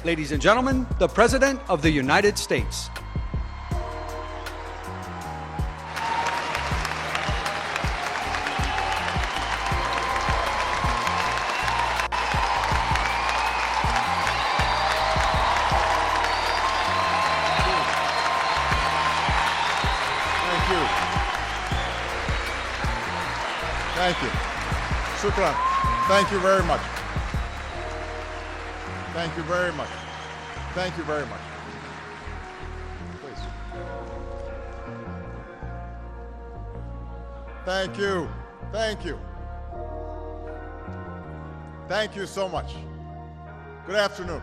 Ladies and gentlemen, the President of the United States. Thank you. Shukran. Thank you very much. Thank you very much. Thank you very much. Please. Thank you. Thank you. Thank you so much. Good afternoon.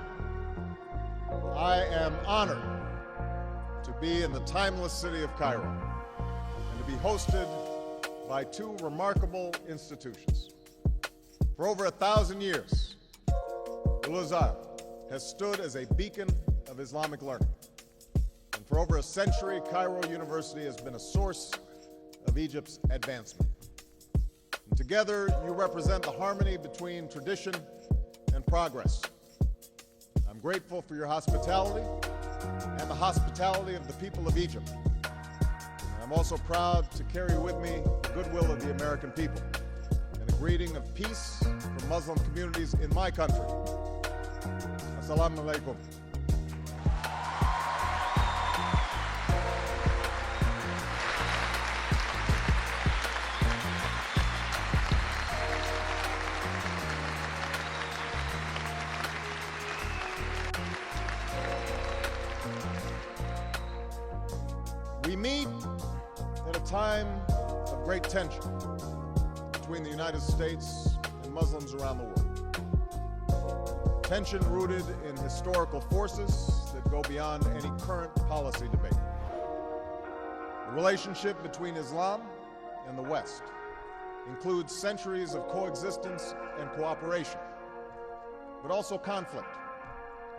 I am honored to be in the timeless city of Cairo and to be hosted by two remarkable institutions. For over 1,000 years, Al-Azhar has stood as a beacon of Islamic learning. And for over a century, Cairo University has been a source of Egypt's advancement. And together, you represent the harmony between tradition and progress. I'm grateful for your hospitality and the hospitality of the people of Egypt. I'm also proud to carry with me the goodwill of the American people and a greeting of peace from Muslim communities in my country. Assalamu alaikum. We meet at a time of great tension between the United States and Muslims around the world. Tension rooted in historical forces that go beyond any current policy debate. The relationship between Islam and the West includes centuries of coexistence and cooperation, but also conflict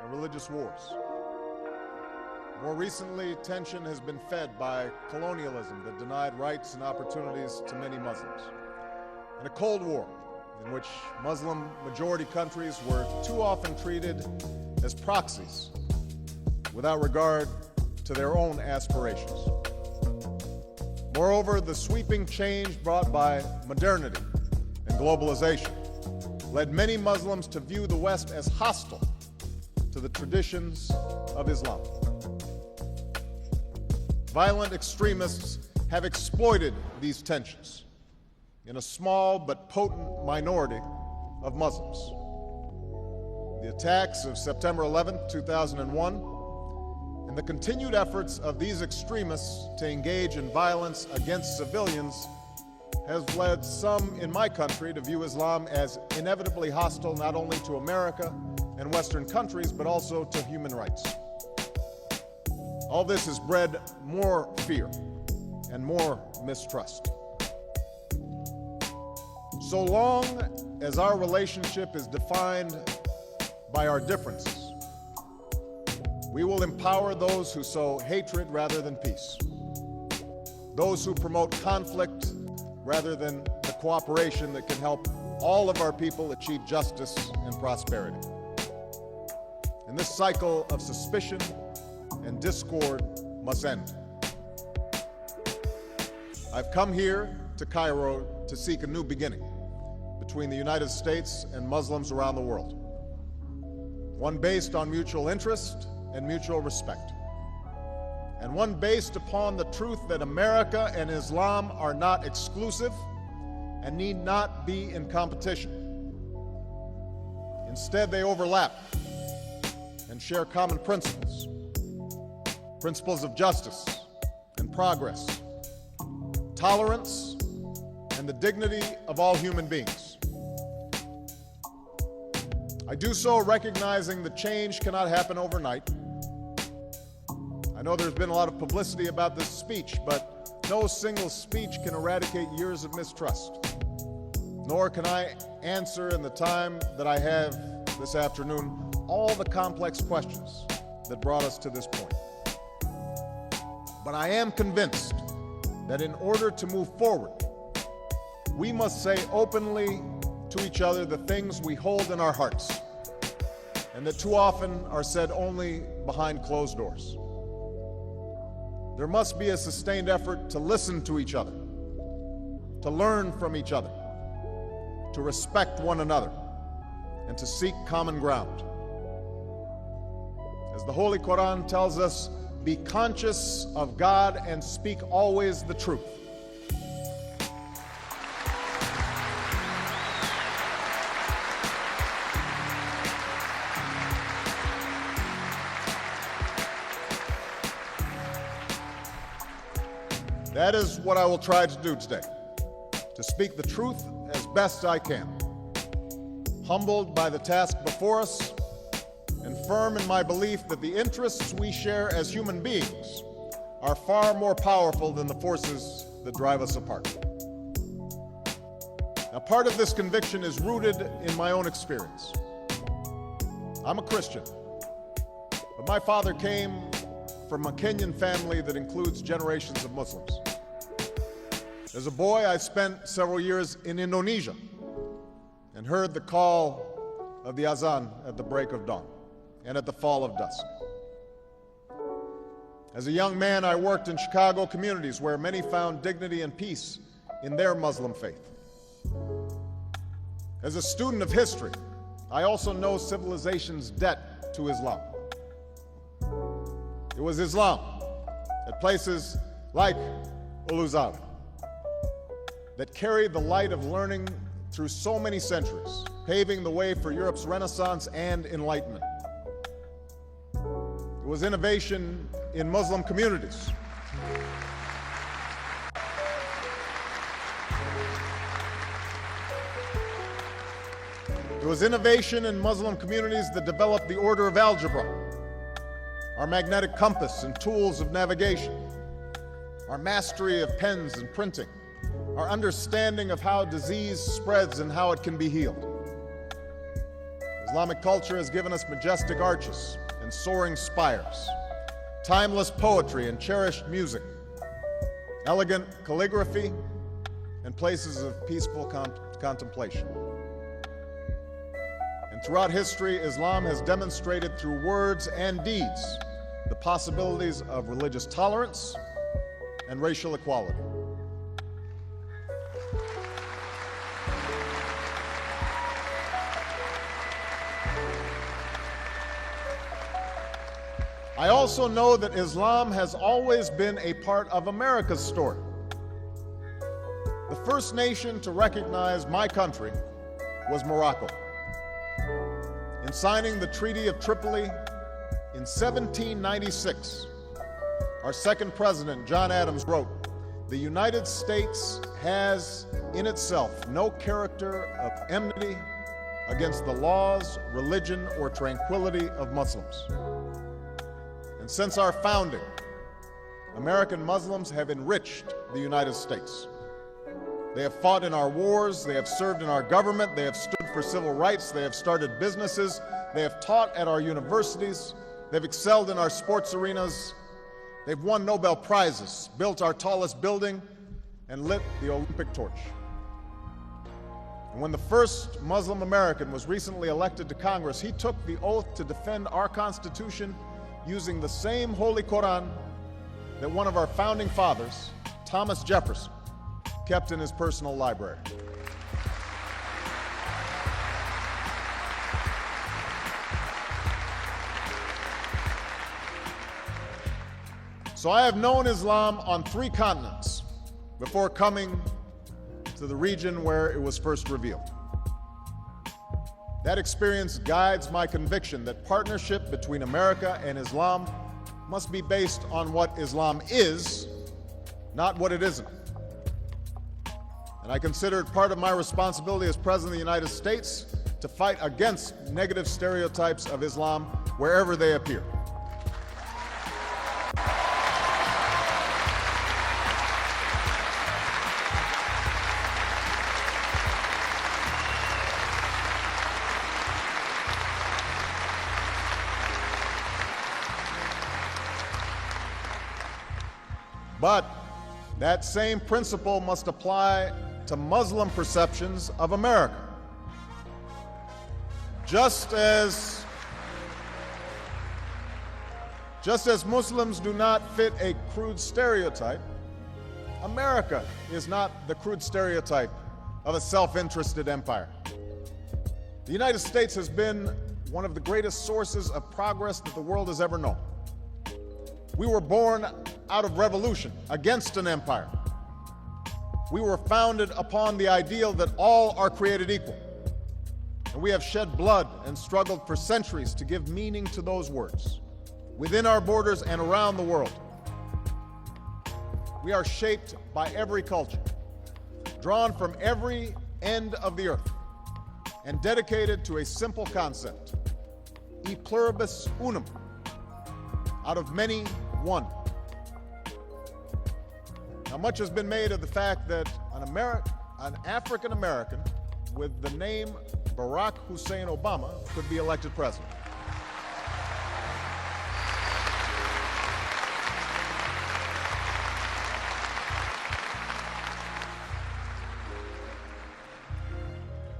and religious wars. More recently, tension has been fed by colonialism that denied rights and opportunities to many Muslims, and a Cold War in which Muslim-majority countries were too often treated as proxies without regard to their own aspirations. Moreover, the sweeping change brought by modernity and globalization led many Muslims to view the West as hostile to the traditions of Islam. Violent extremists have exploited these tensions in a small but potent minority of Muslims. The attacks of September 11, 2001, and the continued efforts of these extremists to engage in violence against civilians has led some in my country to view Islam as inevitably hostile not only to America and Western countries, but also to human rights. All this has bred more fear and more mistrust. So long as our relationship is defined by our differences, we will empower those who sow hatred rather than peace, those who promote conflict rather than the cooperation that can help all of our people achieve justice and prosperity. And this cycle of suspicion and discord must end. I've come here to Cairo to seek a new beginning between the United States and Muslims around the world, one based on mutual interest and mutual respect, and one based upon the truth that America and Islam are not exclusive and need not be in competition. Instead, they overlap and share common principles, principles of justice and progress, tolerance, and the dignity of all human beings. I do so recognizing that change cannot happen overnight. I know there's been a lot of publicity about this speech, but no single speech can eradicate years of mistrust. Nor can I answer in the time that I have this afternoon all the complex questions that brought us to this point. But I am convinced that in order to move forward, we must say openly to each other the things we hold in our hearts. and that too often are said only behind closed doors. There must be a sustained effort to listen to each other, to learn from each other, to respect one another, and to seek common ground. As the Holy Quran tells us, be conscious of God and speak always the truth. That is what I will try to do today, to speak the truth as best I can, humbled by the task before us, and firm in my belief that the interests we share as human beings are far more powerful than the forces that drive us apart. Now, part of this conviction is rooted in my own experience. I'm a Christian, but my father came from a Kenyan family that includes generations of Muslims. As a boy, I spent several years in Indonesia and heard the call of the azan at the break of dawn and at the fall of dusk. As a young man, I worked in Chicago communities where many found dignity and peace in their Muslim faith. As a student of history, I also know civilization's debt to Islam. It was Islam at places like Uluzaga that carried the light of learning through so many centuries, paving the way for Europe's Renaissance and Enlightenment. It was innovation in Muslim communities. It was innovation in Muslim communities that developed the order of algebra, our magnetic compass and tools of navigation, our mastery of pens and printing, our understanding of how disease spreads and how it can be healed. Islamic culture has given us majestic arches and soaring spires, timeless poetry and cherished music, elegant calligraphy, and places of peaceful contemplation. And throughout history, Islam has demonstrated through words and deeds the possibilities of religious tolerance and racial equality. I also know that Islam has always been a part of America's story. The first nation to recognize my country was Morocco. In signing the Treaty of Tripoli in 1796, our second president, John Adams, wrote, "The United States has in itself no character of enmity against the laws, religion, or tranquility of Muslims." And since our founding, American Muslims have enriched the United States. They have fought in our wars, they have served in our government, they have stood for civil rights, they have started businesses, they have taught at our universities, they've excelled in our sports arenas, they've won Nobel Prizes, built our tallest building, and lit the Olympic torch. And when the first Muslim American was recently elected to Congress, he took the oath to defend our Constitution using the same Holy Quran that one of our founding fathers, Thomas Jefferson, kept in his personal library. So I have known Islam on 3 continents before coming to the region where it was first revealed. That experience guides my conviction that partnership between America and Islam must be based on what Islam is, not what it isn't. And I consider it part of my responsibility as President of the United States to fight against negative stereotypes of Islam wherever they appear. But that same principle must apply to Muslim perceptions of America. Just as Just as Muslims do not fit a crude stereotype, America is not the crude stereotype of a self-interested empire. The United States has been one of the greatest sources of progress that the world has ever known. We were born out of revolution against an empire. We were founded upon the ideal that all are created equal. And we have shed blood and struggled for centuries to give meaning to those words, within our borders and around the world. We are shaped by every culture, drawn from every end of the earth, and dedicated to a simple concept: e pluribus unum, out of many, one. Now, much has been made of the fact that an African American with the name Barack Hussein Obama could be elected president.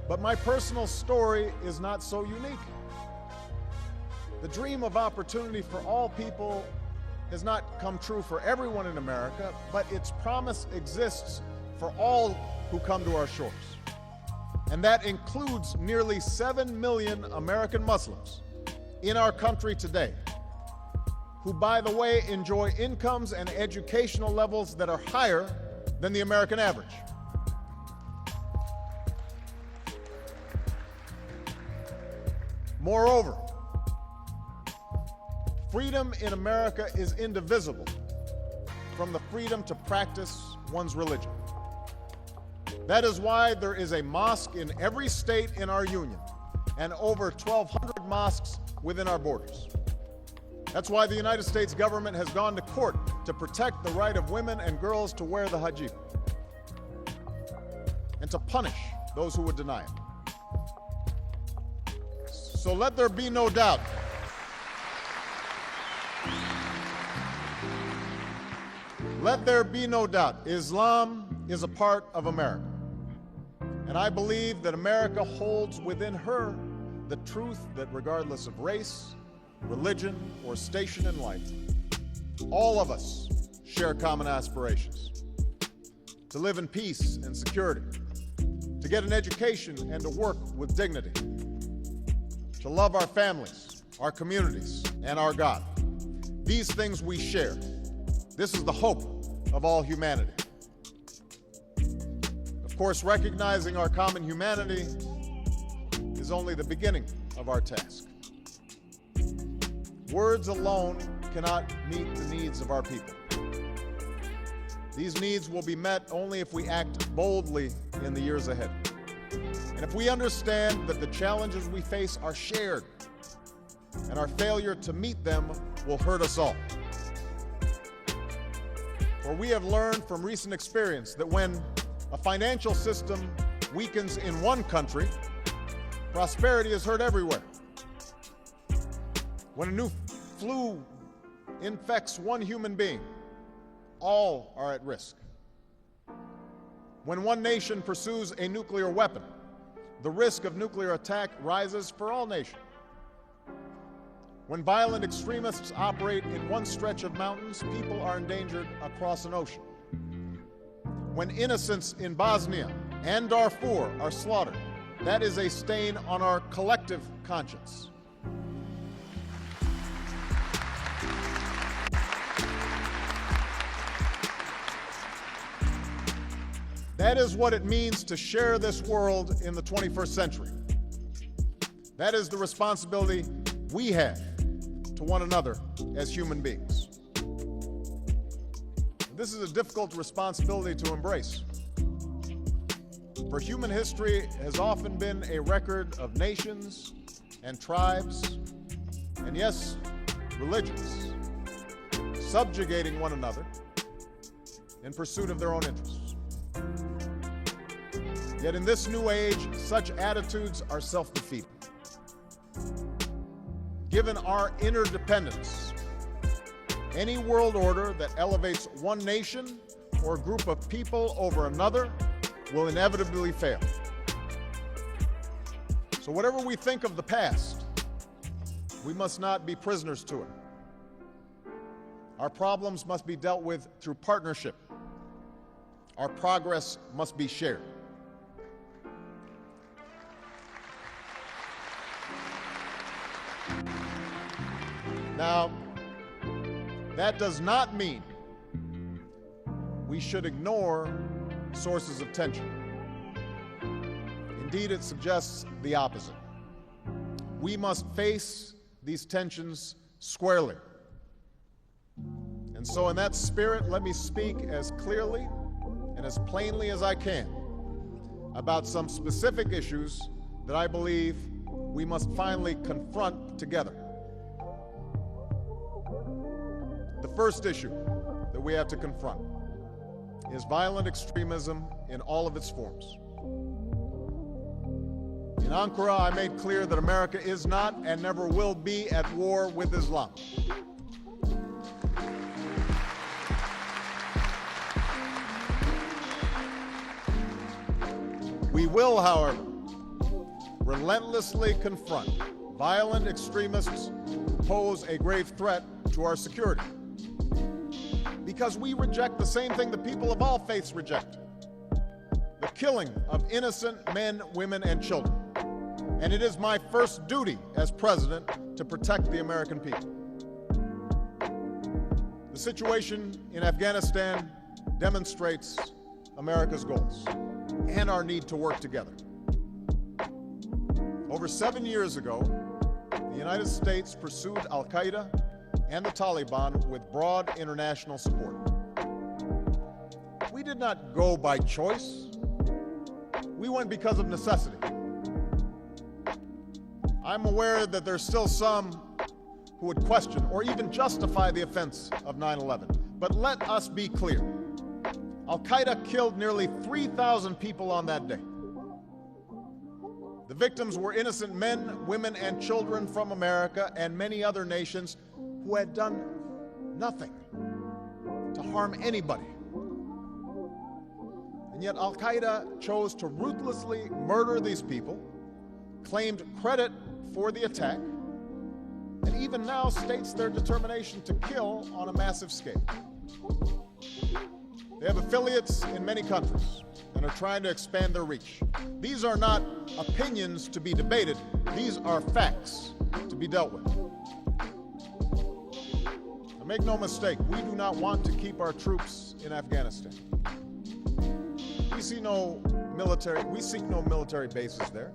But my personal story is not so unique. The dream of opportunity for all people has not come true for everyone in America, but its promise exists for all who come to our shores. And that includes nearly 7 million American Muslims in our country today, who, by the way, enjoy incomes and educational levels that are higher than the American average. Moreover, freedom in America is indivisible from the freedom to practice one's religion. That is why there is a mosque in every state in our union and over 1,200 mosques within our borders. That's why the United States government has gone to court to protect the right of women and girls to wear the hijab and to punish those who would deny it. So let there be no doubt. Let there be no doubt. Islam is a part of America. And I believe that America holds within her the truth that regardless of race, religion, or station in life, all of us share common aspirations: to live in peace and security, to get an education and to work with dignity, to love our families, our communities, and our God. These things we share. This is the hope of all humanity. Of course, recognizing our common humanity is only the beginning of our task. Words alone cannot meet the needs of our people. These needs will be met only if we act boldly in the years ahead. And if we understand that the challenges we face are shared, and our failure to meet them will hurt us all. For we have learned from recent experience that when a financial system weakens in one country, prosperity is hurt everywhere. When a new flu infects one human being, all are at risk. When one nation pursues a nuclear weapon, the risk of nuclear attack rises for all nations. When violent extremists operate in one stretch of mountains, people are endangered across an ocean. When innocents in Bosnia and Darfur are slaughtered, that is a stain on our collective conscience. That is what it means to share this world in the 21st century. That is the responsibility we have to one another as human beings. This is a difficult responsibility to embrace. For human history has often been a record of nations and tribes, and yes, religions, subjugating one another in pursuit of their own interests. Yet in this new age, such attitudes are self-defeating. Given our interdependence, any world order that elevates one nation or group of people over another will inevitably fail. So whatever we think of the past, we must not be prisoners to it. Our problems must be dealt with through partnership. Our progress must be shared. Now, that does not mean we should ignore sources of tension. Indeed, it suggests the opposite. We must face these tensions squarely. And so in that spirit, let me speak as clearly and as plainly as I can about some specific issues that I believe we must finally confront together. The first issue that we have to confront is violent extremism in all of its forms. In Ankara, I made clear that America is not and never will be at war with Islam. We will, however, relentlessly confront violent extremists who pose a grave threat to our security. Because we reject the same thing the people of all faiths reject: the killing of innocent men, women, and children. And it is my first duty as president to protect the American people. The situation in Afghanistan demonstrates America's goals and our need to work together. Over 7 years ago, the United States pursued Al-Qaeda and the Taliban with broad international support. We did not go by choice. We went because of necessity. I'm aware that there's still some who would question or even justify the offense of 9/11. But let us be clear. Al-Qaeda killed nearly 3,000 people on that day. The victims were innocent men, women, and children from America and many other nations who had done nothing to harm anybody. And yet Al-Qaeda chose to ruthlessly murder these people, claimed credit for the attack, and even now states their determination to kill on a massive scale. They have affiliates in many countries and are trying to expand their reach. These are not opinions to be debated. These are facts to be dealt with. Now, make no mistake, we do not want to keep our troops in Afghanistan. We seek no military bases there.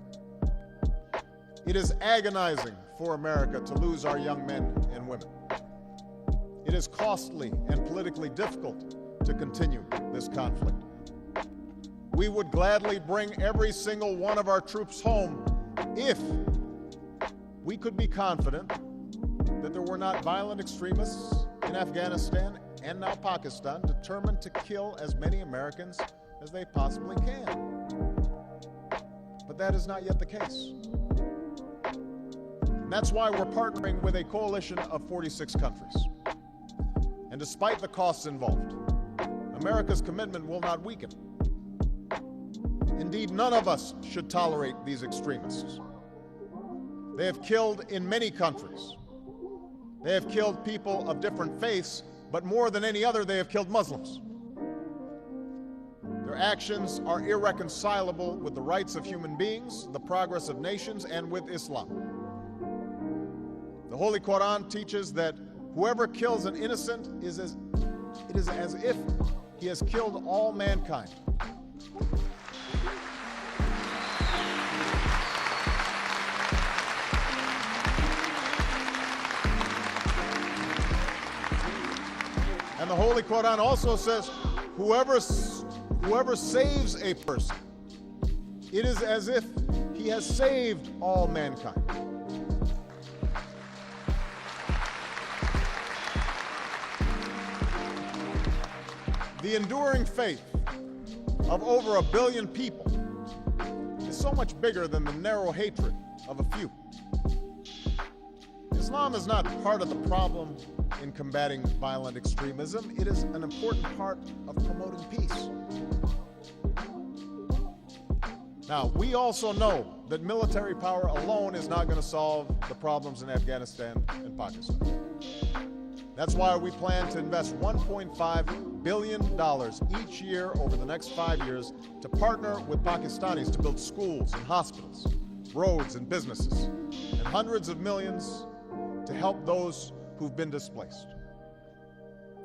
It is agonizing for America to lose our young men and women. It is costly and politically difficult to continue this conflict. We would gladly bring every single one of our troops home if we could be confident that there were not violent extremists in Afghanistan and now Pakistan determined to kill as many Americans as they possibly can. But that is not yet the case. And that's why we're partnering with a coalition of 46 countries. And despite the costs involved, America's commitment will not weaken. Indeed, none of us should tolerate these extremists. They have killed in many countries. They have killed people of different faiths, but more than any other, they have killed Muslims. Their actions are irreconcilable with the rights of human beings, the progress of nations, and with Islam. The Holy Quran teaches that whoever kills an innocent it is as if he has killed all mankind. And the Holy Quran also says, whoever saves a person, it is as if he has saved all mankind. The enduring faith of over 1 billion people is so much bigger than the narrow hatred of a few. Islam is not part of the problem in combating violent extremism. It is an important part of promoting peace. Now, we also know that military power alone is not going to solve the problems in Afghanistan and Pakistan. That's why we plan to invest $1.5 billion each year over the next 5 years to partner with Pakistanis to build schools and hospitals, roads and businesses, and hundreds of millions to help those who've been displaced.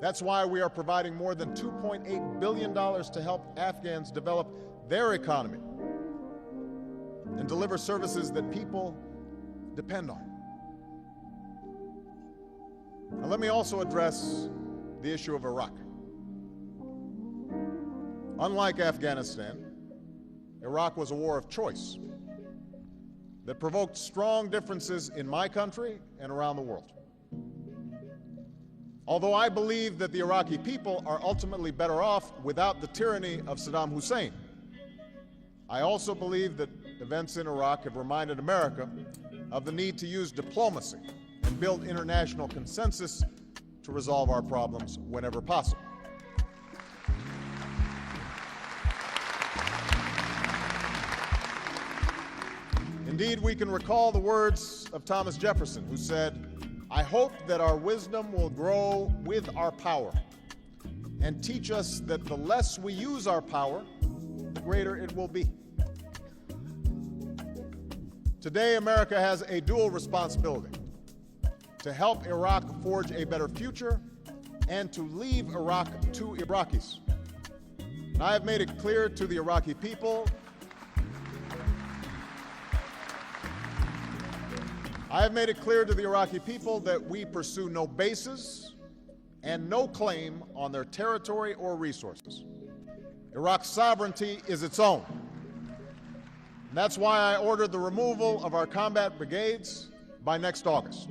That's why we are providing more than $2.8 billion to help Afghans develop their economy and deliver services that people depend on. Now, let me also address the issue of Iraq. Unlike Afghanistan, Iraq was a war of choice that provoked strong differences in my country and around the world. Although I believe that the Iraqi people are ultimately better off without the tyranny of Saddam Hussein, I also believe that events in Iraq have reminded America of the need to use diplomacy and build international consensus to resolve our problems whenever possible. Indeed, we can recall the words of Thomas Jefferson, who said, "I hope that our wisdom will grow with our power and teach us that the less we use our power, the greater it will be." Today, America has a dual responsibility: to help Iraq forge a better future and to leave Iraq to Iraqis. And I have made it clear to the Iraqi people that we pursue no bases and no claim on their territory or resources. Iraq's sovereignty is its own. And that's why I ordered the removal of our combat brigades by next August.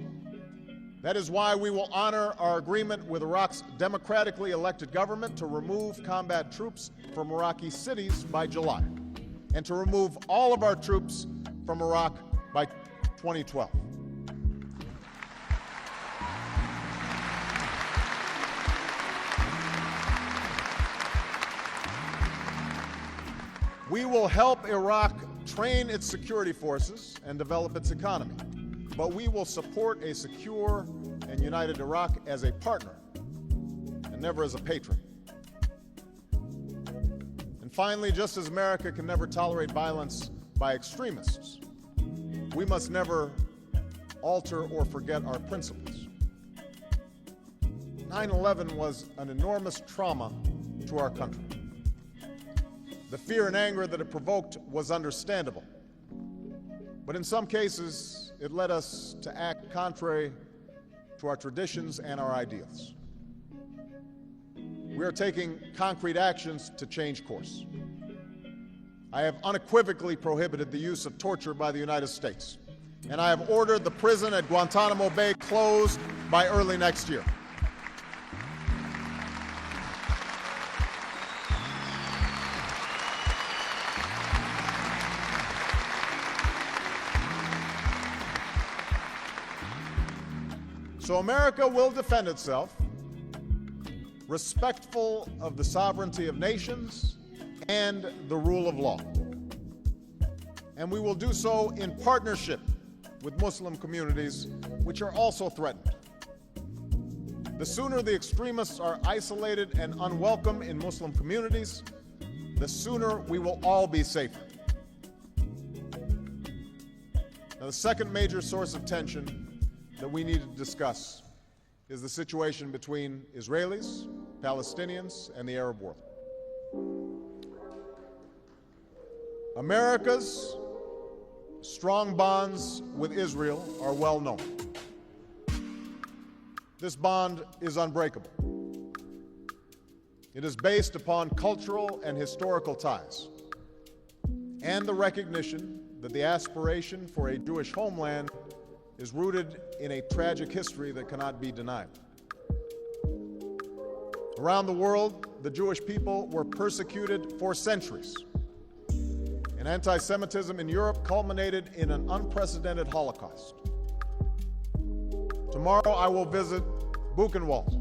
That is why we will honor our agreement with Iraq's democratically elected government to remove combat troops from Iraqi cities by July, and to remove all of our troops from Iraq by 2012. We will help Iraq train its security forces and develop its economy, but we will support a secure and united Iraq as a partner and never as a patron. And finally, just as America can never tolerate violence by extremists, we must never alter or forget our principles. 9/11 was an enormous trauma to our country. The fear and anger that it provoked was understandable, but in some cases, it led us to act contrary to our traditions and our ideals. We are taking concrete actions to change course. I have unequivocally prohibited the use of torture by the United States, and I have ordered the prison at Guantanamo Bay closed by early next year. So America will defend itself, respectful of the sovereignty of nations and the rule of law. And we will do so in partnership with Muslim communities, which are also threatened. The sooner the extremists are isolated and unwelcome in Muslim communities, the sooner we will all be safer. Now, the second major source of tension that we need to discuss is the situation between Israelis, Palestinians, and the Arab world. America's strong bonds with Israel are well known. This bond is unbreakable. It is based upon cultural and historical ties, and the recognition that the aspiration for a Jewish homeland is rooted in a tragic history that cannot be denied. Around the world, the Jewish people were persecuted for centuries, and anti-Semitism in Europe culminated in an unprecedented Holocaust. Tomorrow I will visit Buchenwald,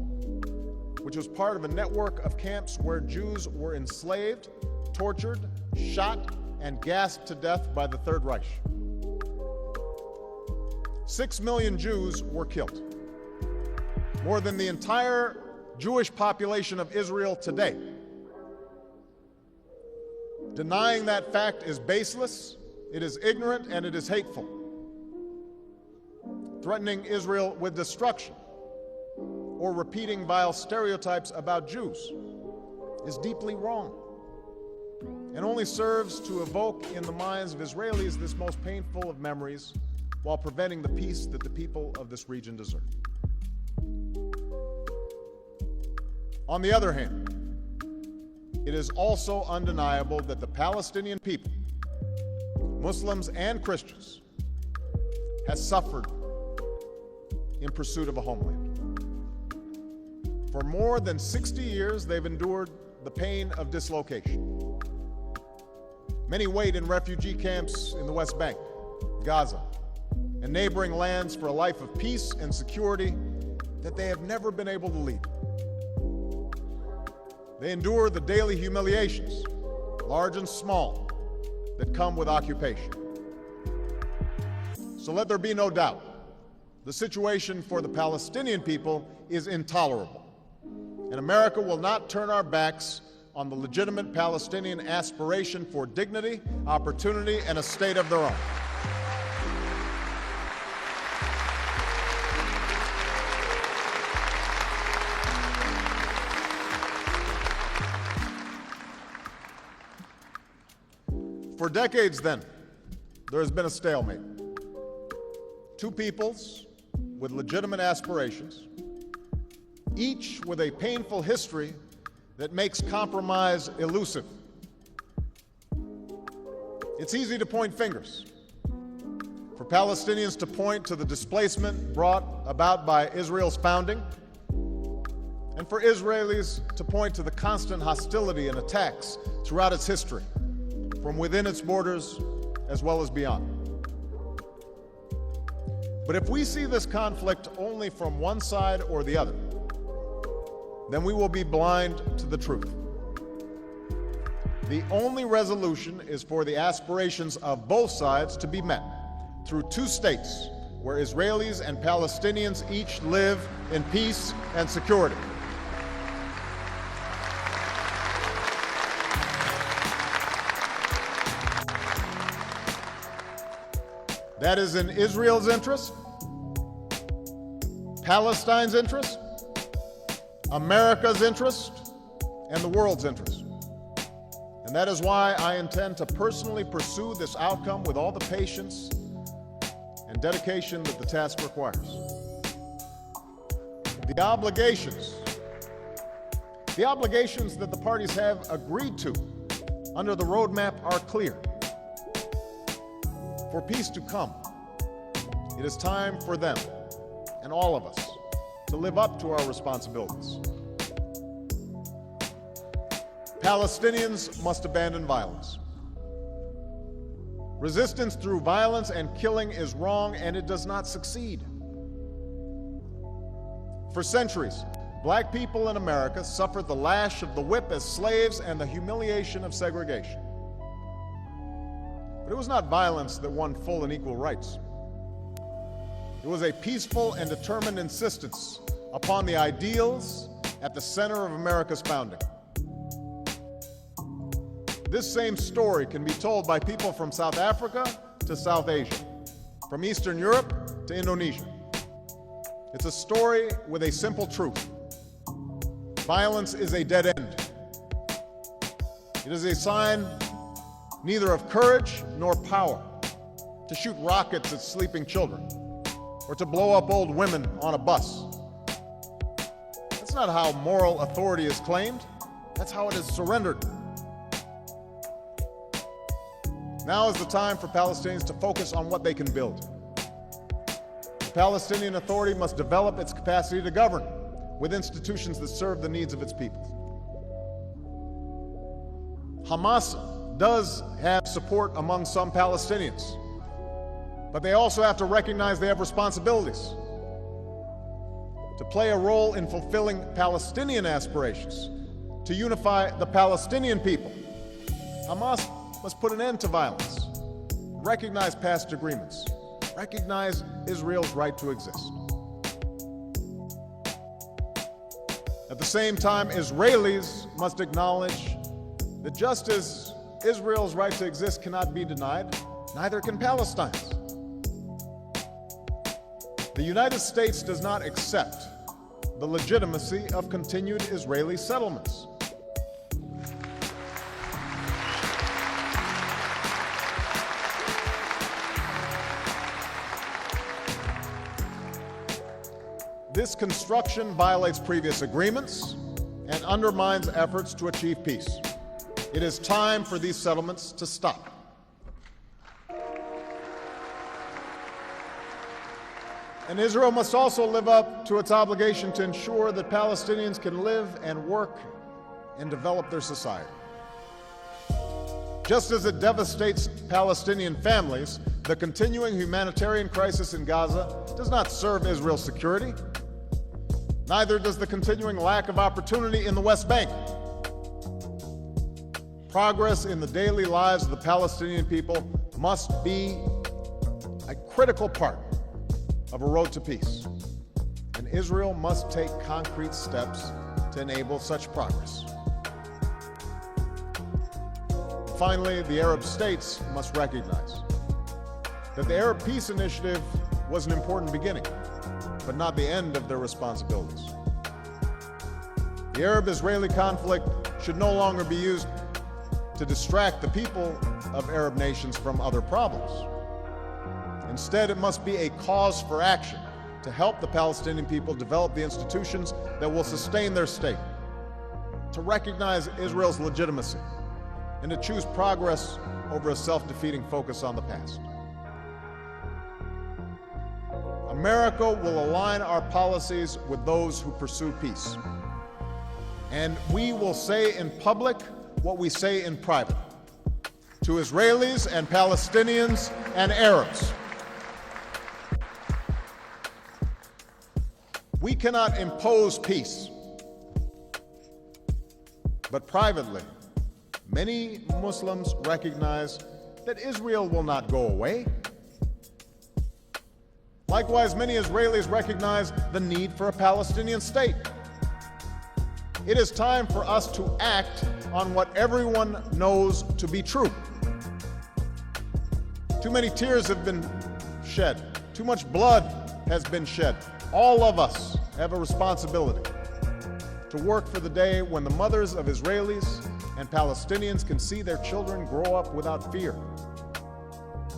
which was part of a network of camps where Jews were enslaved, tortured, shot, and gassed to death by the Third Reich. 6 million Jews were killed. more than the entire Jewish population of Israel today. Denying that fact is baseless, it is ignorant, and it is hateful. Threatening Israel with destruction or repeating vile stereotypes about Jews is deeply wrong and only serves to evoke in the minds of Israelis this most painful of memories while preventing the peace that the people of this region deserve. On the other hand, it is also undeniable that the Palestinian people, Muslims and Christians, has suffered in pursuit of a homeland. For more than 60 years, they've endured the pain of dislocation. Many wait in refugee camps in the West Bank, Gaza, and neighboring lands for a life of peace and security that they have never been able to lead. They endure the daily humiliations, large and small, that come with occupation. So let there be no doubt, the situation for the Palestinian people is intolerable, and America will not turn our backs on the legitimate Palestinian aspiration for dignity, opportunity, and a state of their own. For decades, then, there has been a stalemate. Two peoples with legitimate aspirations, each with a painful history that makes compromise elusive. It's easy to point fingers. For Palestinians to point to the displacement brought about by Israel's founding, and for Israelis to point to the constant hostility and attacks throughout its history, from within its borders as well as beyond. But if we see this conflict only from one side or the other, then we will be blind to the truth. The only resolution is for the aspirations of both sides to be met through two states where Israelis and Palestinians each live in peace and security. That is in Israel's interest, Palestine's interest, America's interest, and the world's interest. And that is why I intend to personally pursue this outcome with all the patience and dedication that the task requires. The obligations that the parties have agreed to under the roadmap are clear. For peace to come, it is time for them and all of us to live up to our responsibilities. Palestinians must abandon violence. Resistance through violence and killing is wrong, and it does not succeed. For centuries, black people in America suffered the lash of the whip as slaves and the humiliation of segregation. But it was not violence that won full and equal rights. It was a peaceful and determined insistence upon the ideals at the center of America's founding. This same story can be told by people from South Africa to South Asia, from Eastern Europe to Indonesia. It's a story with a simple truth. Violence is a dead end. It is a sign neither of courage nor power to shoot rockets at sleeping children or to blow up old women on a bus. That's not how moral authority is claimed. That's how it is surrendered. Now is the time for Palestinians to focus on what they can build. The Palestinian Authority must develop its capacity to govern with institutions that serve the needs of its people. Hamas does have support among some Palestinians, but they also have to recognize they have responsibilities to play a role in fulfilling Palestinian aspirations, to unify the Palestinian people. Hamas must put an end to violence, recognize past agreements, recognize Israel's right to exist. At the same time, Israelis must acknowledge that just as Israel's right to exist cannot be denied, neither can Palestine's. The United States does not accept the legitimacy of continued Israeli settlements. This construction violates previous agreements and undermines efforts to achieve peace. It is time for these settlements to stop. And Israel must also live up to its obligation to ensure that Palestinians can live and work and develop their society. Just as it devastates Palestinian families, the continuing humanitarian crisis in Gaza does not serve Israel's security. Neither does the continuing lack of opportunity in the West Bank. Progress in the daily lives of the Palestinian people must be a critical part of a road to peace, and Israel must take concrete steps to enable such progress. Finally, the Arab states must recognize that the Arab Peace Initiative was an important beginning, but not the end of their responsibilities. The Arab-Israeli conflict should no longer be used to distract the people of Arab nations from other problems. Instead, it must be a cause for action to help the Palestinian people develop the institutions that will sustain their state, to recognize Israel's legitimacy, and to choose progress over a self-defeating focus on the past. America will align our policies with those who pursue peace. And we will say in public what we say in private to Israelis and Palestinians and Arabs. We cannot impose peace, but privately, many Muslims recognize that Israel will not go away. Likewise, many Israelis recognize the need for a Palestinian state. It is time for us to act on what everyone knows to be true. Too many tears have been shed. Too much blood has been shed. All of us have a responsibility to work for the day when the mothers of Israelis and Palestinians can see their children grow up without fear.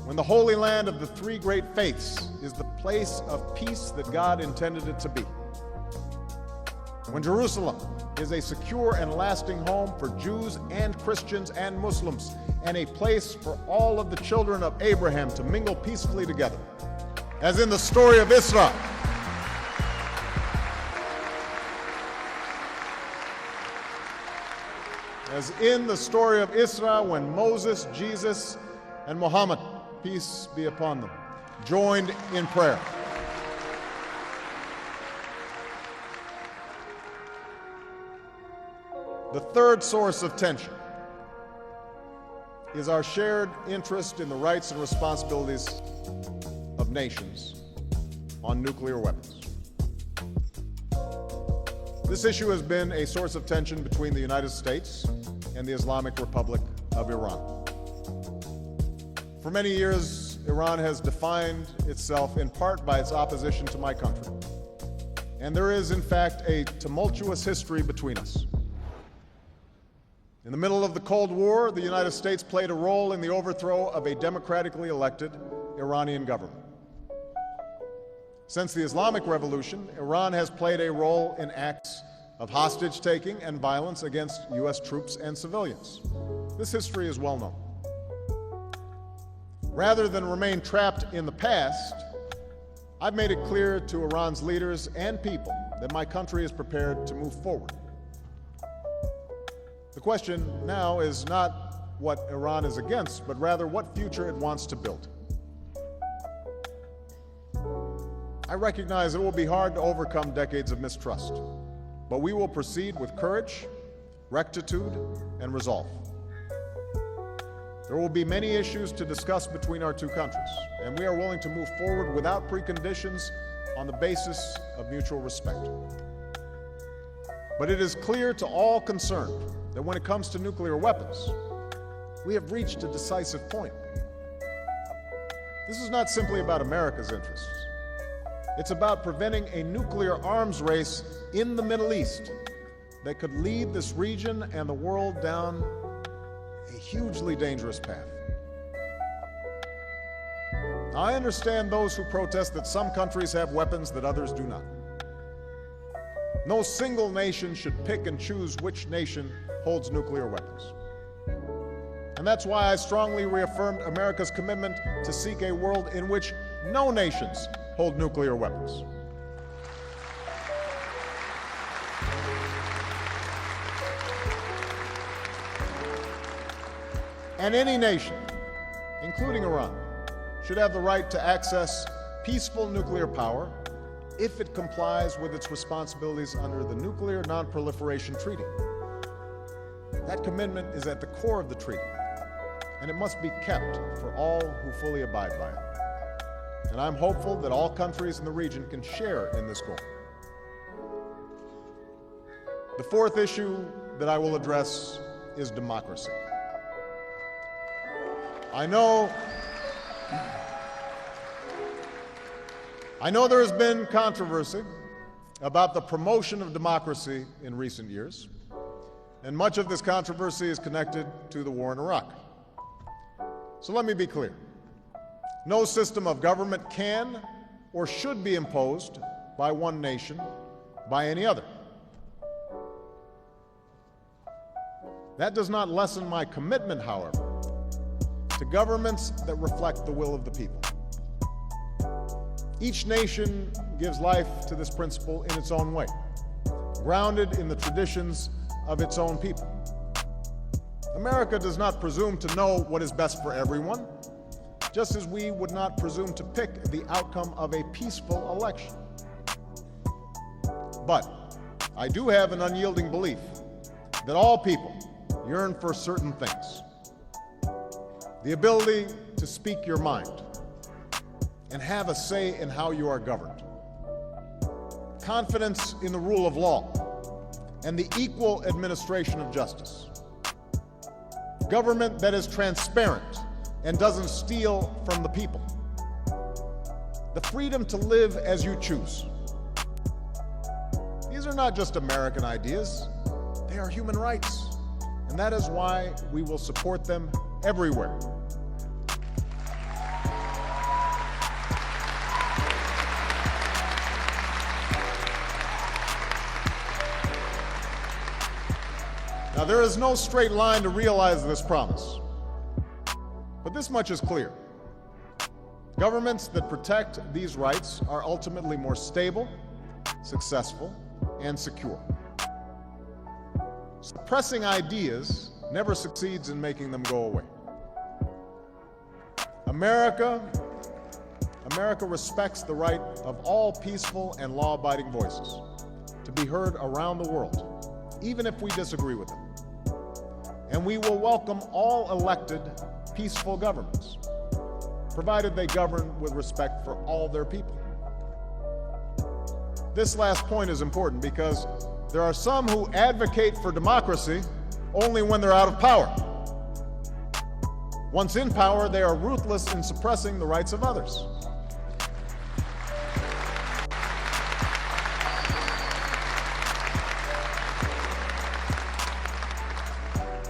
When the Holy Land of the three great faiths is the place of peace that God intended it to be. When Jerusalem is a secure and lasting home for Jews and Christians and Muslims, and a place for all of the children of Abraham to mingle peacefully together, as in the story of Isra. As in the story of Isra, when Moses, Jesus, and Muhammad, peace be upon them, joined in prayer. The third source of tension is our shared interest in the rights and responsibilities of nations on nuclear weapons. This issue has been a source of tension between the United States and the Islamic Republic of Iran. For many years, Iran has defined itself in part by its opposition to my country. And there is, in fact, a tumultuous history between us. In the middle of the Cold War, the United States played a role in the overthrow of a democratically elected Iranian government. Since the Islamic Revolution, Iran has played a role in acts of hostage-taking and violence against U.S. troops and civilians. This history is well known. Rather than remain trapped in the past, I've made it clear to Iran's leaders and people that my country is prepared to move forward. The question now is not what Iran is against, but rather what future it wants to build. I recognize it will be hard to overcome decades of mistrust, but we will proceed with courage, rectitude, and resolve. There will be many issues to discuss between our two countries, and we are willing to move forward without preconditions on the basis of mutual respect. But it is clear to all concerned that when it comes to nuclear weapons, we have reached a decisive point. This is not simply about America's interests. It's about preventing a nuclear arms race in the Middle East that could lead this region and the world down a hugely dangerous path. Now, I understand those who protest that some countries have weapons that others do not. No single nation should pick and choose which nation holds nuclear weapons. And that's why I strongly reaffirmed America's commitment to seek a world in which no nations hold nuclear weapons. And any nation, including Iran, should have the right to access peaceful nuclear power if it complies with its responsibilities under the Nuclear Non-Proliferation Treaty. That commitment is at the core of the treaty, and it must be kept for all who fully abide by it. And I'm hopeful that all countries in the region can share in this goal. The fourth issue that I will address is democracy. I know there has been controversy about the promotion of democracy in recent years, and much of this controversy is connected to the war in Iraq. So let me be clear. No system of government can or should be imposed by one nation by any other. That does not lessen my commitment, however, to governments that reflect the will of the people. Each nation gives life to this principle in its own way, grounded in the traditions of its own people. America does not presume to know what is best for everyone, just as we would not presume to pick the outcome of a peaceful election. But I do have an unyielding belief that all people yearn for certain things. The ability to speak your mind and have a say in how you are governed. Confidence in the rule of law and the equal administration of justice. Government that is transparent and doesn't steal from the people. The freedom to live as you choose. These are not just American ideas, they are human rights. And that is why we will support them everywhere. Now, there is no straight line to realize this promise, but this much is clear. Governments that protect these rights are ultimately more stable, successful, and secure. Suppressing ideas never succeeds in making them go away. America respects the right of all peaceful and law-abiding voices to be heard around the world, even if we disagree with them. And we will welcome all elected, peaceful governments, provided they govern with respect for all their people. This last point is important because there are some who advocate for democracy only when they're out of power. Once in power, they are ruthless in suppressing the rights of others.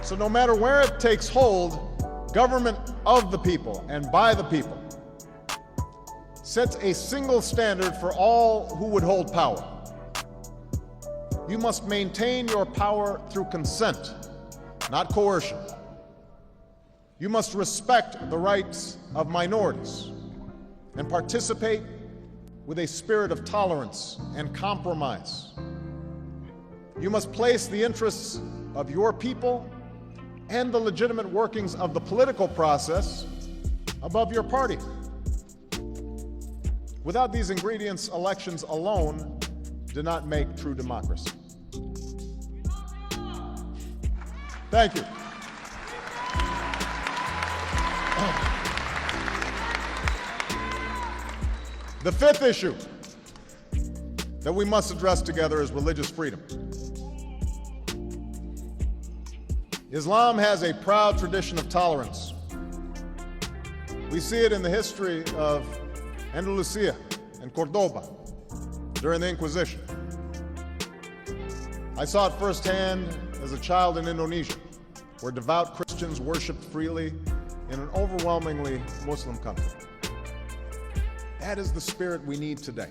So no matter where it takes hold, government of the people and by the people sets a single standard for all who would hold power. You must maintain your power through consent, not coercion. You must respect the rights of minorities and participate with a spirit of tolerance and compromise. You must place the interests of your people and the legitimate workings of the political process above your party. Without these ingredients, elections alone do not make true democracy. Thank you. The fifth issue that we must address together is religious freedom. Islam has a proud tradition of tolerance. We see it in the history of Andalusia and Cordoba during the Inquisition. I saw it firsthand as a child in Indonesia, where devout Christians worshiped freely in an overwhelmingly Muslim country. That is the spirit we need today.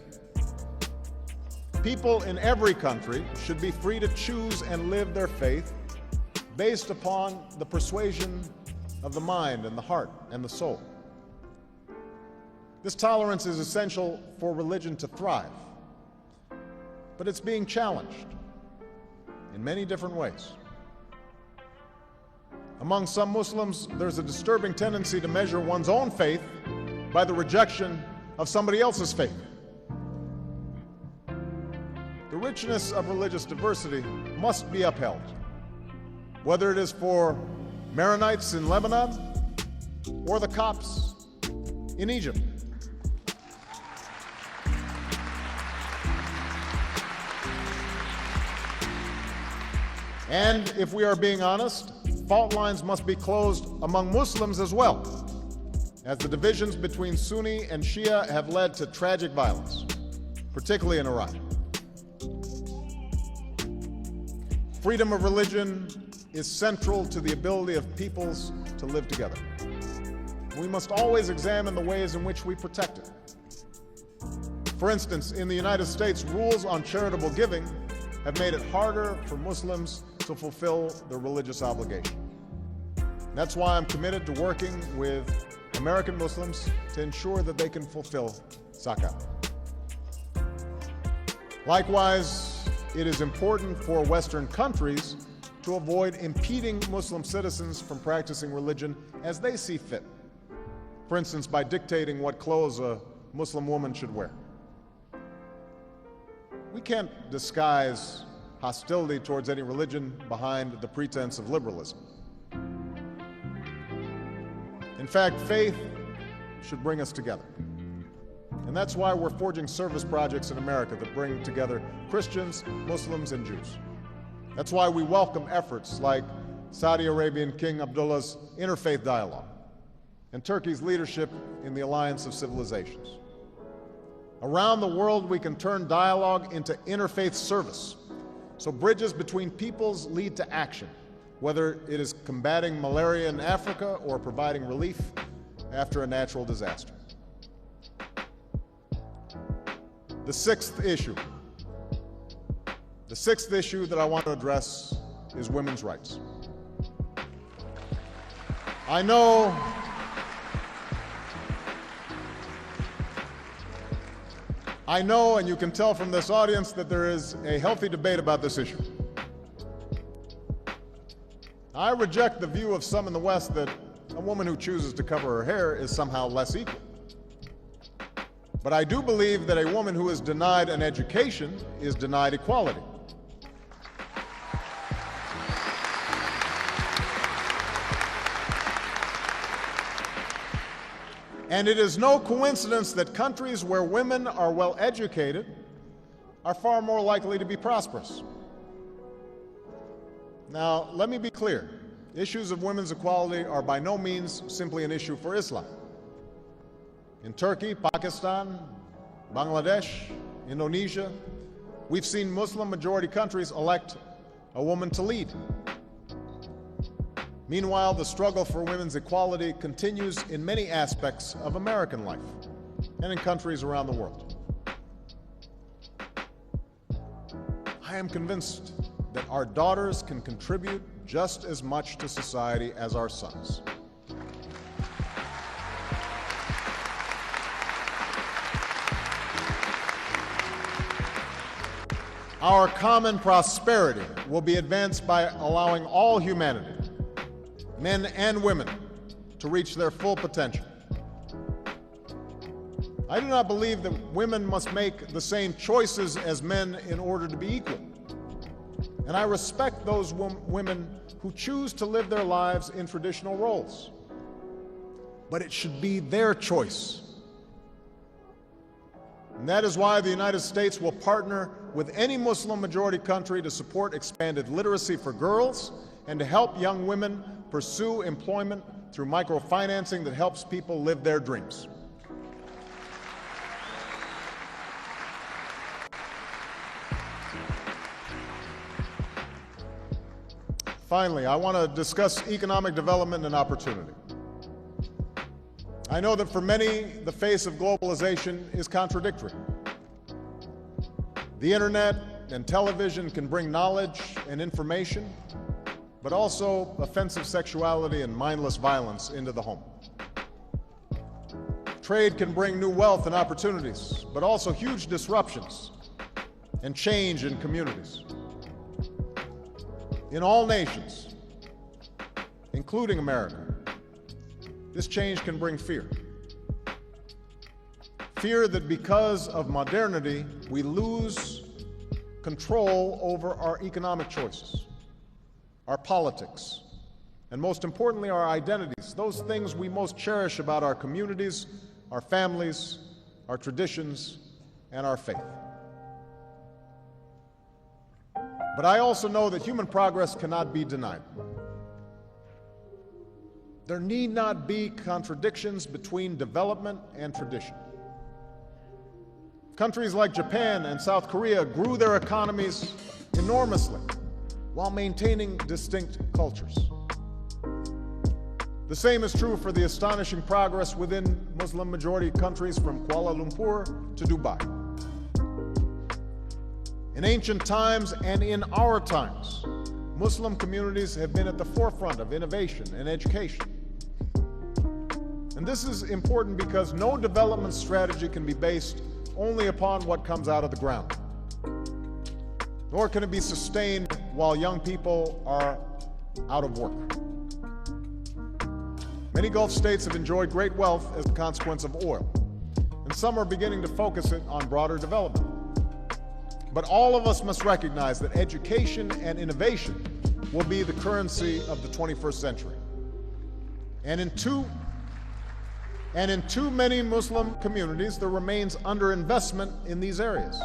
People in every country should be free to choose and live their faith based upon the persuasion of the mind and the heart and the soul. This tolerance is essential for religion to thrive, but it's being challenged in many different ways. Among some Muslims, there's a disturbing tendency to measure one's own faith by the rejection of somebody else's faith. The richness of religious diversity must be upheld, whether it is for Maronites in Lebanon or the Copts in Egypt. And if we are being honest, fault lines must be closed among Muslims as well, as the divisions between Sunni and Shia have led to tragic violence, particularly in Iraq. Freedom of religion is central to the ability of peoples to live together. We must always examine the ways in which we protect it. For instance, in the United States, rules on charitable giving have made it harder for Muslims to fulfill their religious obligation. That's why I'm committed to working with American Muslims to ensure that they can fulfill zakat. Likewise, it is important for Western countries to avoid impeding Muslim citizens from practicing religion as they see fit. For instance, by dictating what clothes a Muslim woman should wear. We can't disguise hostility towards any religion behind the pretense of liberalism. In fact, faith should bring us together. And that's why we're forging service projects in America that bring together Christians, Muslims, and Jews. That's why we welcome efforts like Saudi Arabian King Abdullah's Interfaith Dialogue and Turkey's leadership in the Alliance of Civilizations. Around the world, we can turn dialogue into interfaith service, so bridges between peoples lead to action, whether it is combating malaria in Africa or providing relief after a natural disaster. The sixth issue that I want to address is women's rights. I know and you can tell from this audience that there is a healthy debate about this issue. I reject the view of some in the West that a woman who chooses to cover her hair is somehow less equal. But I do believe that a woman who is denied an education is denied equality. And it is no coincidence that countries where women are well educated are far more likely to be prosperous. Now, let me be clear. Issues of women's equality are by no means simply an issue for Islam. In Turkey, Pakistan, Bangladesh, Indonesia, we've seen Muslim-majority countries elect a woman to lead. Meanwhile, the struggle for women's equality continues in many aspects of American life and in countries around the world. I am convinced that our daughters can contribute just as much to society as our sons. Our common prosperity will be advanced by allowing all humanity, men and women, to reach their full potential. I do not believe that women must make the same choices as men in order to be equal. And I respect those women who choose to live their lives in traditional roles. But it should be their choice. And that is why the United States will partner with any Muslim-majority country to support expanded literacy for girls and to help young women pursue employment through microfinancing that helps people live their dreams. Finally, I want to discuss economic development and opportunity. I know that for many, the face of globalization is contradictory. The internet and television can bring knowledge and information, but also offensive sexuality and mindless violence into the home. Trade can bring new wealth and opportunities, but also huge disruptions and change in communities. In all nations, including America, this change can bring fear. Fear that because of modernity, we lose control over our economic choices, our politics, and most importantly, our identities, those things we most cherish about our communities, our families, our traditions, and our faith. But I also know that human progress cannot be denied. There need not be contradictions between development and tradition. Countries like Japan and South Korea grew their economies enormously while maintaining distinct cultures. The same is true for the astonishing progress within Muslim-majority countries from Kuala Lumpur to Dubai. In ancient times and in our times, Muslim communities have been at the forefront of innovation and education. And this is important because no development strategy can be based only upon what comes out of the ground, nor can it be sustained while young people are out of work. Many Gulf states have enjoyed great wealth as a consequence of oil, and some are beginning to focus it on broader development. But all of us must recognize that education and innovation will be the currency of the 21st century. And in too many Muslim communities, there remains underinvestment in these areas.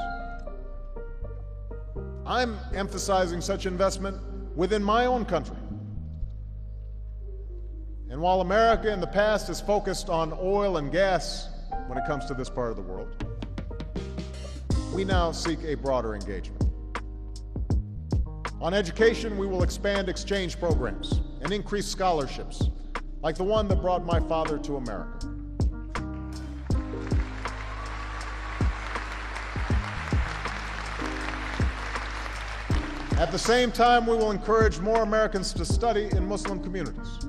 I'm emphasizing such investment within my own country. And while America in the past has focused on oil and gas when it comes to this part of the world, we now seek a broader engagement. On education, we will expand exchange programs and increase scholarships, like the one that brought my father to America. At the same time, we will encourage more Americans to study in Muslim communities.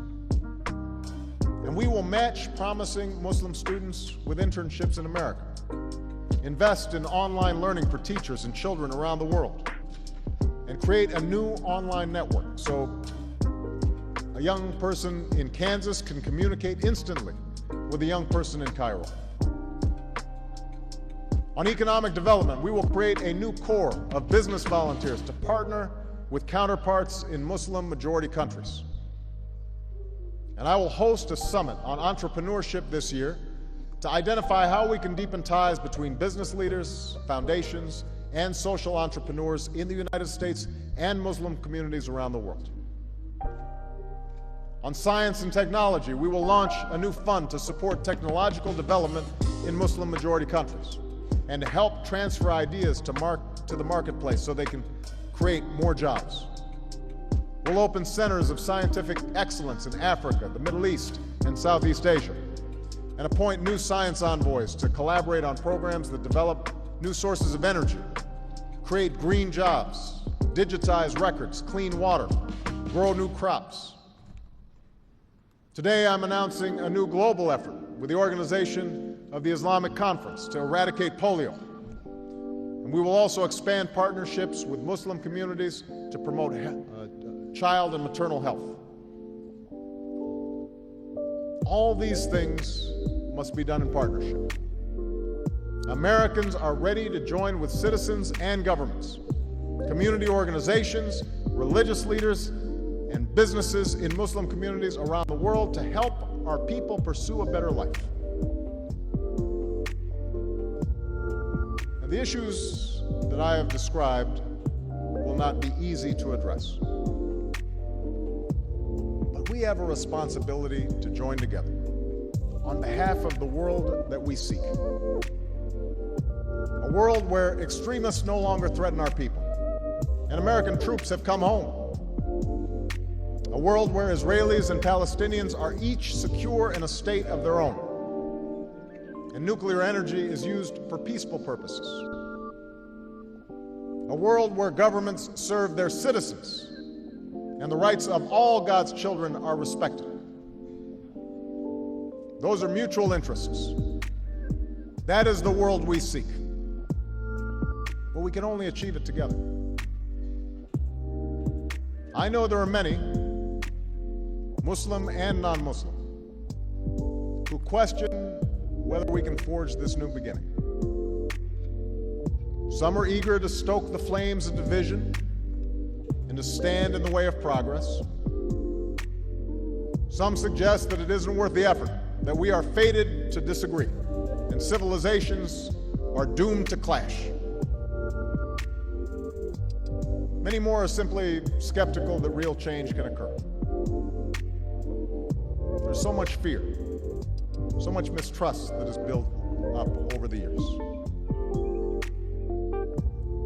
And we will match promising Muslim students with internships in America, invest in online learning for teachers and children around the world, and create a new online network so a young person in Kansas can communicate instantly with a young person in Cairo. On economic development, we will create a new corps of business volunteers to partner with counterparts in Muslim-majority countries. And I will host a summit on entrepreneurship this year to identify how we can deepen ties between business leaders, foundations, and social entrepreneurs in the United States and Muslim communities around the world. On science and technology, we will launch a new fund to support technological development in Muslim-majority countries and to help transfer ideas to the marketplace so they can create more jobs. We'll open centers of scientific excellence in Africa, the Middle East, and Southeast Asia, and appoint new science envoys to collaborate on programs that develop new sources of energy, create green jobs, digitize records, clean water, grow new crops. Today, I'm announcing a new global effort with the Organization of the Islamic Conference to eradicate polio. And we will also expand partnerships with Muslim communities to promote child and maternal health. All these things must be done in partnership. Americans are ready to join with citizens and governments, community organizations, religious leaders, and businesses in Muslim communities around the world to help our people pursue a better life. And the issues that I have described will not be easy to address. But we have a responsibility to join together on behalf of the world that we seek. A world where extremists no longer threaten our people and American troops have come home. A world where Israelis and Palestinians are each secure in a state of their own, and nuclear energy is used for peaceful purposes. A world where governments serve their citizens and the rights of all God's children are respected. Those are mutual interests. That is the world we seek. But we can only achieve it together. I know there are many, Muslim and non-Muslim, who question whether we can forge this new beginning. Some are eager to stoke the flames of division and to stand in the way of progress. Some suggest that it isn't worth the effort, that we are fated to disagree, and civilizations are doomed to clash. Many more are simply skeptical that real change can occur. There's so much fear, so much mistrust that is built up over the years.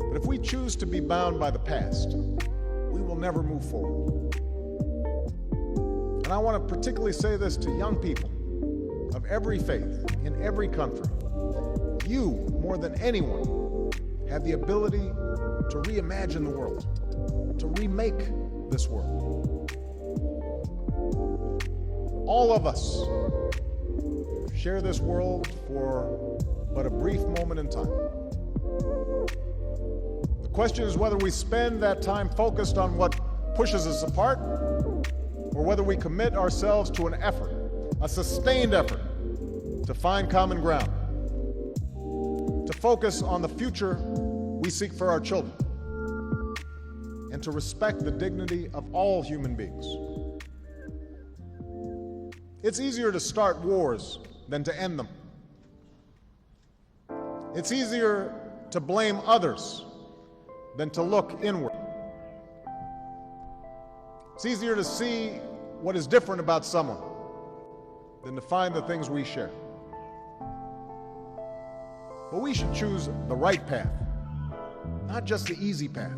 But if we choose to be bound by the past, we will never move forward. And I want to particularly say this to young people of every faith, in every country. You, more than anyone, have the ability to reimagine the world, to remake this world. All of us share this world for but a brief moment in time. The question is whether we spend that time focused on what pushes us apart, or whether we commit ourselves to an effort, a sustained effort, to find common ground, to focus on the future we seek for our children, and to respect the dignity of all human beings. It's easier to start wars than to end them. It's easier to blame others than to look inward. It's easier to see what is different about someone than to find the things we share. But we should choose the right path, not just the easy path.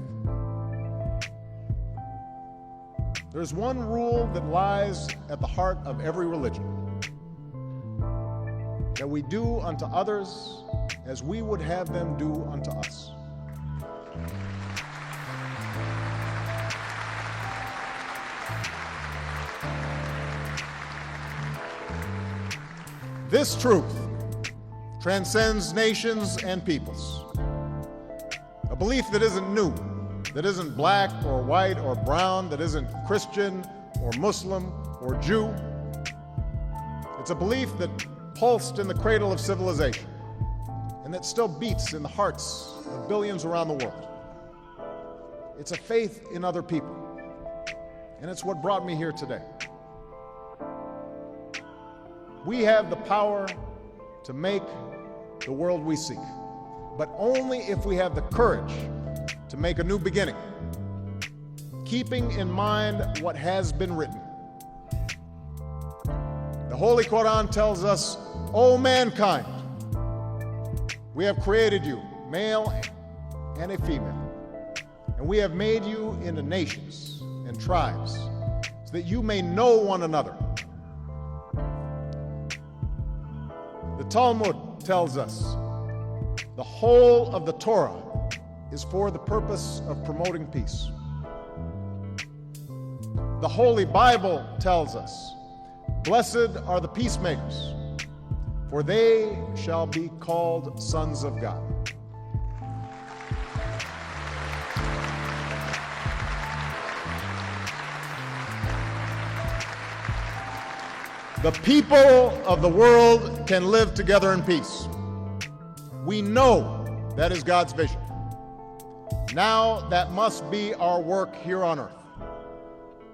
There's one rule that lies at the heart of every religion: that we do unto others as we would have them do unto us. This truth transcends nations and peoples. A belief that isn't new, that isn't black or white or brown, that isn't Christian or Muslim or Jew. It's a belief that pulsed in the cradle of civilization and that still beats in the hearts of billions around the world. It's a faith in other people, and it's what brought me here today. We have the power to make the world we seek, but only if we have the courage to make a new beginning, keeping in mind what has been written. The Holy Quran tells us, "O mankind, we have created you, male and a female, and we have made you into nations and tribes so that you may know one another." The Talmud tells us the whole of the Torah is for the purpose of promoting peace. The Holy Bible tells us, "Blessed are the peacemakers, for they shall be called sons of God." The people of the world can live together in peace. We know that is God's vision. Now that must be our work here on earth.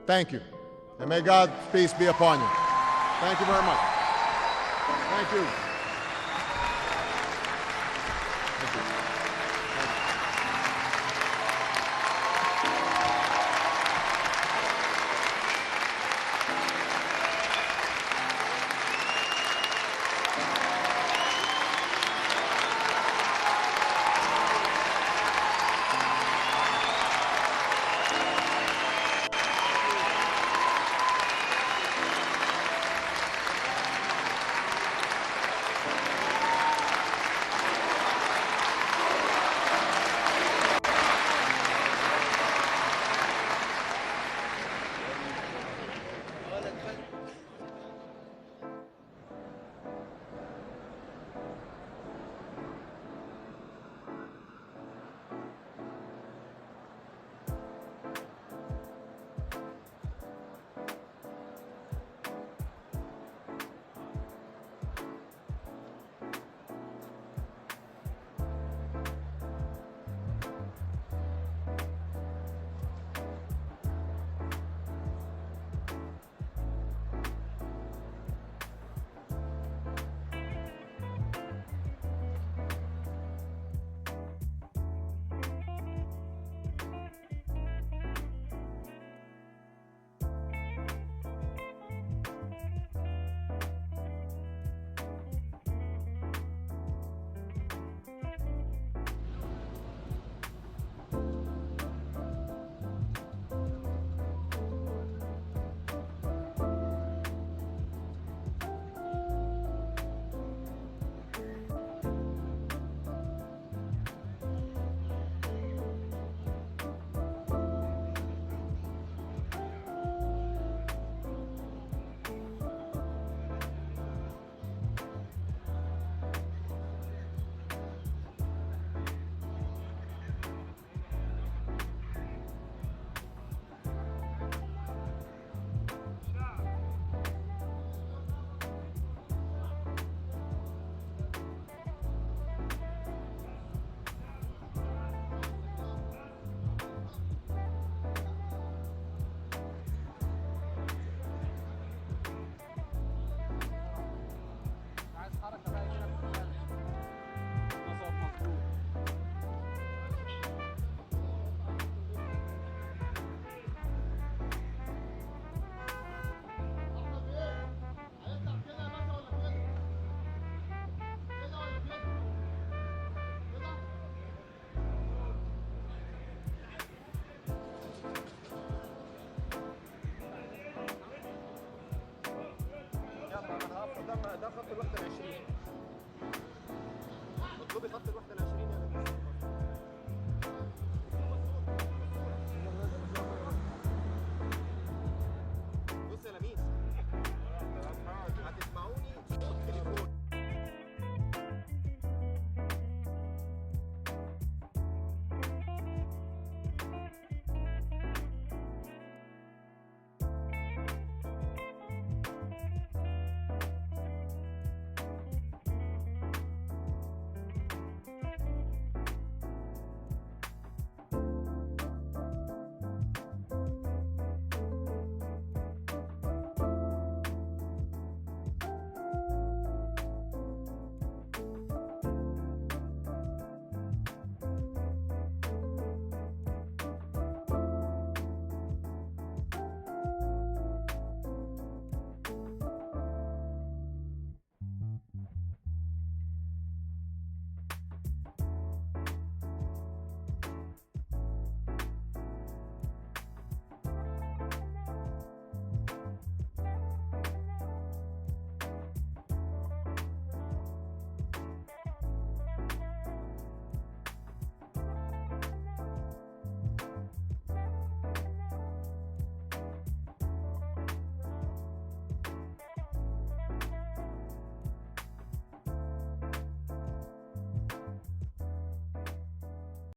Thank you, and may God's peace be upon you. Thank you very much. Thank you.